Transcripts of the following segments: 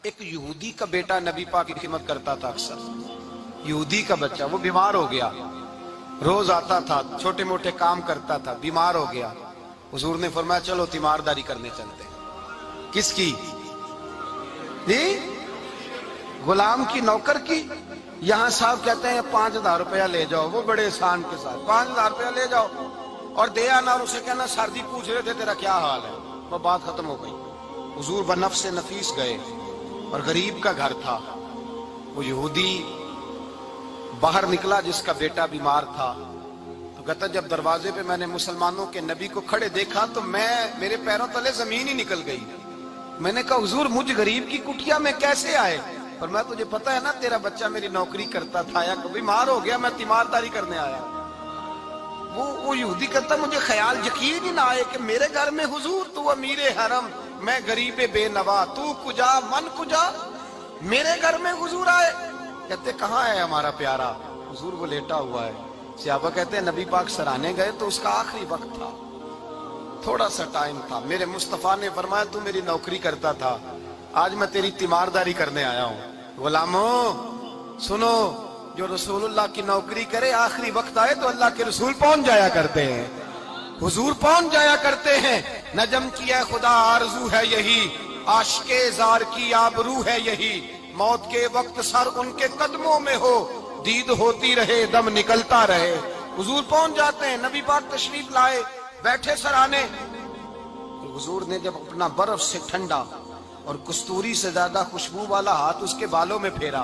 ایک یہودی کا بیٹا نبی پاک کی خدمت کرتا تھا اکثر. یہودی کا بچہ وہ بیمار ہو گیا, روز آتا تھا, چھوٹے موٹے کام کرتا تھا, بیمار ہو گیا. حضور نے فرمایا چلو تیمارداری کرنے چلتے ہیں. کس کی؟ جی غلام کی, نوکر کی. یہاں صاحب کہتے ہیں 5,000 روپیہ لے جاؤ, وہ بڑے احسان کے ساتھ 5,000 روپیہ لے جاؤ اور دے آنا, اور اسے کہنا سردی پوچھ رہے تھے تیرا کیا حال ہے. وہ بات ختم ہو گئی. حضور بنفس نفیس گئے اور غریب کا گھر تھا. وہ یہودی باہر نکلا جس کا بیٹا بیمار تھا, تو کہتا جب دروازے پہ میں نے مسلمانوں کے نبی کو کھڑے دیکھا تو میرے پیروں تلے زمین ہی نکل گئی. میں نے کہا حضور مجھ غریب کی کٹیا میں کیسے آئے؟ اور میں تجھے پتا ہے نا تیرا بچہ میری نوکری کرتا تھا, یا بیمار ہو گیا, میں تیمارداری کرنے آیا. وہ یہودی کہتا مجھے خیال یقین ہی نہ آئے کہ میرے گھر میں حضور, تو امیر حرم, میں غریب بے نوا, تو کجا من کجا, میرے گھر میں حضور آئے. کہتے کہاں ہے ہمارا پیارا؟ حضور وہ لیٹا ہوا ہے. صحابہ کہتے ہیں نبی پاک سرانے گئے تو اس کا آخری وقت تھا, تھوڑا سا ٹائم تھا. میرے مصطفیٰ نے فرمایا تو میری نوکری کرتا تھا, آج میں تیری تیمارداری کرنے آیا ہوں. غلاموں سنو, جو رسول اللہ کی نوکری کرے آخری وقت آئے تو اللہ کے رسول پہنچ جایا کرتے ہیں, حضور پہنچ جایا کرتے ہیں. نجم کی اے خدا آرزو ہے یہی, عاشق زار کی آبرو ہے یہی, موت کے وقت سر ان کے قدموں میں ہو, دید ہوتی رہے دم نکلتا رہے. حضور پہنچ جاتے ہیں. نبی پاک تشریف لائے, بیٹھے سرانے. حضور نے جب اپنا برف سے ٹھنڈا اور کستوری سے زیادہ خوشبو والا ہاتھ اس کے بالوں میں پھیرا,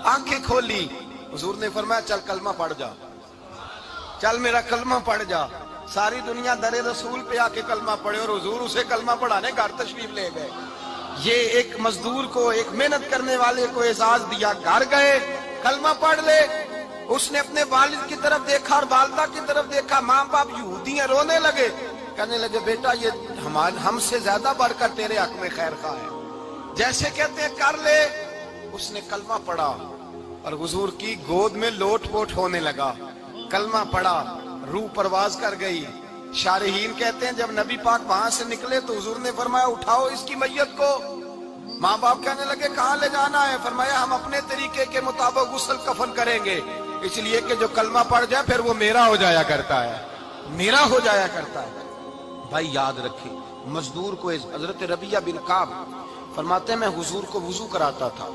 آنکھیں کھولی, حضور نے فرمایا چل کلمہ پڑھ جا, چل میرا کلمہ پڑھ جا. ساری دنیا در رسول پہ آ کے کلمہ پڑھے اور حضور اسے کلمہ پڑھانے گھر تشریف لے گئے. یہ ایک مزدور کو, ایک محنت کرنے والے کو اعزاز دیا. گھر گئے, کلمہ پڑھ لے. اس نے اپنے والد کی طرف دیکھا اور والدہ کی طرف دیکھا, ماں باپ یہودی ہیں, رونے لگے. کہنے لگے بیٹا یہ ہم سے زیادہ بڑھ کر تیرے حق میں خیر خواہ ہے, جیسے کہتے ہیں کر لے. اس نے کلمہ پڑھا اور حضور کی گود میں لوٹ پوٹ ہونے لگا. کلمہ پڑھا, روح پرواز کر گئی. شارحین کہتے ہیں جب نبی پاک وہاں سے نکلے تو حضور نے فرمایا اٹھاؤ اس کی میت کو. ماں باپ کہنے لگے کہاں لے جانا ہے؟ فرمایا ہم اپنے طریقے کے مطابق غسل کفن کریں گے, اس لیے کہ جو کلمہ پڑھ جائے پھر وہ میرا ہو جایا کرتا ہے, میرا ہو جایا کرتا ہے. بھائی یاد رکھیں, مزدور کو حضرت ربیعہ بن کعب فرماتے ہیں میں حضور کو وضو کراتا تھا,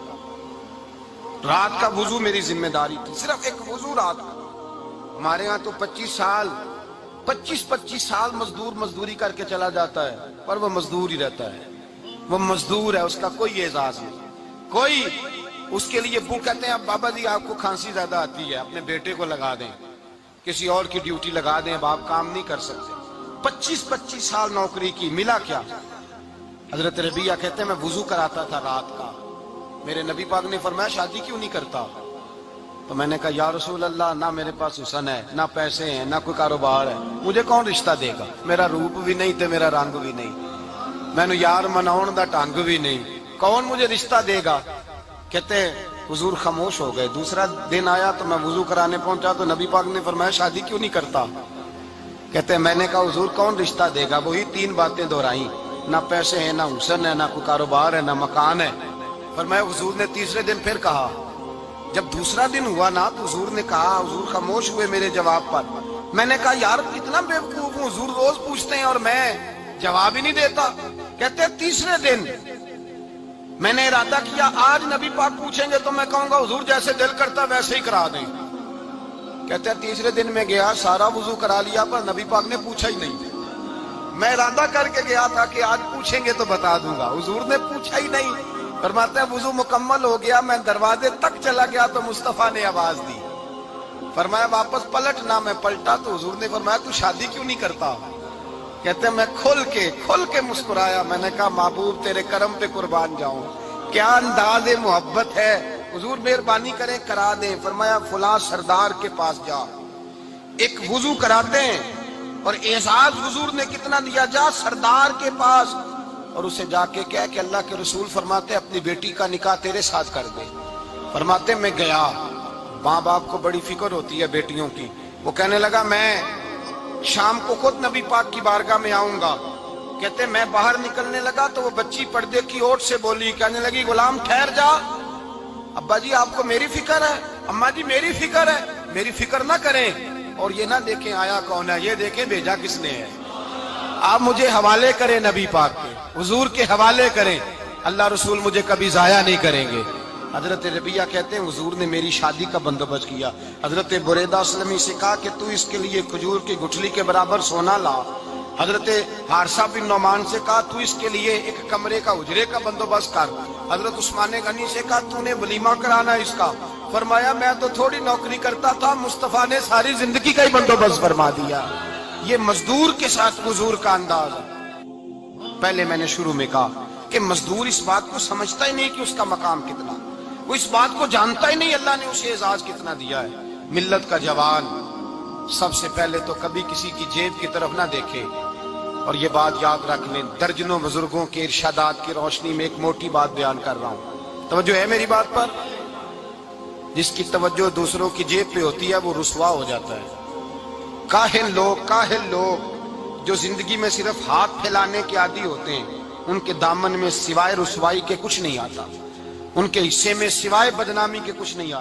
رات کا وضو میری ذمہ داری تھی, صرف ایک وضو رات کا. ہمارے ہاں تو 25 سال مزدور مزدوری کر کے چلا جاتا ہے, پر وہ مزدور ہی رہتا ہے, وہ مزدور ہے, اس کا کوئی اعزاز نہیں, کوئی اس کے لیے. وہ کہتے ہیں اب بابا جی آپ کو کھانسی زیادہ آتی ہے, اپنے بیٹے کو لگا دیں, کسی اور کی ڈیوٹی لگا دیں, اب آپ کام نہیں کر سکتے. 25 سال نوکری کی, ملا کیا؟ حضرت ربیعہ کہتے ہیں میں وضو کراتا تھا رات کا. میرے نبی پاک نے فرمایا شادی کیوں نہیں کرتا؟ تو میں نے کہا یا رسول اللہ نہ میرے پاس حسن ہے, نہ پیسے ہیں, نہ کوئی کاروبار ہے, مجھے کون رشتہ دے گا؟ میرا روپ بھی نہیں تے میرا رنگ بھی نہیں, میں نے یار مناؤن دا ٹانگ بھی نہیں, کون مجھے رشتہ دے گا؟ کہتے ہیں حضور خاموش ہو گئے. دوسرا دن آیا تو میں وضو کرانے پہنچا تو نبی پاک نے فرمایا شادی کیوں نہیں کرتا؟ کہتے ہیں میں نے کہا حضور کون رشتہ دے گا؟ وہی 3 باتیں دہرائی, نہ پیسے ہیں, نہ حسن ہے, نہ کوئی کاروبار ہے, نہ مکان ہے. فرمایا حضور نے تیسرے دن پھر کہا. جب دوسرا دن ہوا نا تو حضور نے کہا, حضور خاموش ہوئے میرے جواب پر. میں نے کہا یار اتنا بے وقوف ہوں, حضور روز پوچھتے ہیں اور میں جواب ہی نہیں دیتا. کہتے ہیں تیسرے دن میں نے ارادہ کیا آج نبی پاک پوچھیں گے تو میں کہوں گا حضور جیسے دل کرتا ویسے ہی کرا دیں. کہتے ہیں تیسرے دن میں گیا, سارا وضو کرا لیا, پر نبی پاک نے پوچھا ہی نہیں. میں ارادہ کر کے گیا تھا کہ آج پوچھیں گے تو بتا دوں گا, حضور نے پوچھا ہی نہیں. فرماتے ہیں وضو مکمل ہو گیا, میں دروازے تک چلا گیا تو مصطفیٰ نے آواز دی. فرمایا واپس پلٹ نہ, میں پلٹا تو حضور نے فرمایا تو شادی کیوں نہیں کرتا؟ کہتے ہیں میں کھل کے مسکرایا. میں نے کہا محبوب تیرے کرم پہ قربان جاؤں, کیا انداز محبت ہے, حضور مہربانی کریں کرا دیں. فرمایا فلاں سردار کے پاس جا, ایک وضو کراتے ہیں, اور احساس حضور نے کتنا دیا, جا سردار کے پاس اور اسے جا کے کہہ کہ اللہ کے رسول فرماتے اپنی بیٹی کا نکاح تیرے ساتھ کر دے. فرماتے میں گیا, ماں باپ کو بڑی فکر ہوتی ہے بیٹیوں کی. وہ کہنے لگا میں شام کو خود نبی پاک کی بارگاہ میں آؤں گا. کہتے میں باہر نکلنے لگا تو وہ بچی پردے کی اوٹ سے بولی, کہنے لگی غلام ٹھہر جا, ابا جی آپ کو میری فکر ہے, اماں جی میری فکر ہے, میری فکر نہ کریں اور یہ نہ دیکھیں آیا کون ہے, یہ دیکھیں بھیجا کس نے ہے. آپ مجھے حوالے کریں نبی پاک کے, حضور کے حوالے کریں, اللہ رسول مجھے کبھی ضائع نہیں کریں گے. حضرت ربیہ کہتے ہیں حضور نے میری شادی کا بندوبست کیا. حضرت بریدہ اسلمی سے کہا کہ تو اس کے لیے کھجور کی گٹھلی کے برابر سونا لا. حضرت حارثہ بن نعمان سے کہا تو اس کے لیے ایک کمرے کا اجرے کا بندوبست کر. حضرت عثمان غنی سے کہا تو نے ولیمہ کرانا اس کا. فرمایا میں تو تھوڑی نوکری کرتا تھا, مصطفیٰ نے ساری زندگی کا ہی بندوبست فرما دیا. یہ مزدور کے ساتھ حضور کا انداز. پہلے میں نے شروع میں کہا کہ مزدور اس بات کو سمجھتا ہی نہیں کہ اس کا مقام کتنا, وہ اس بات کو جانتا ہی نہیں اللہ نے اسے اعزاز کتنا دیا ہے. ملت کا جوان سب سے پہلے تو کبھی کسی کی جیب کی طرف نہ دیکھے. اور یہ بات یاد رکھ لیں, درجنوں بزرگوں کے ارشادات کی روشنی میں ایک موٹی بات بیان کر رہا ہوں, توجہ ہے میری بات پر. جس کی توجہ دوسروں کی جیب پہ ہوتی ہے وہ رسوا ہو جاتا ہے. کاہل لوگ جو زندگی میں صرف ہاتھ پھیلانے کے عادی ہوتے ہیں, ان کے دامن میں سوائے رسوائی کے کچھ نہیں آتا, ان کے حصے میں سوائے بدنامی کے کچھ نہیں آتا.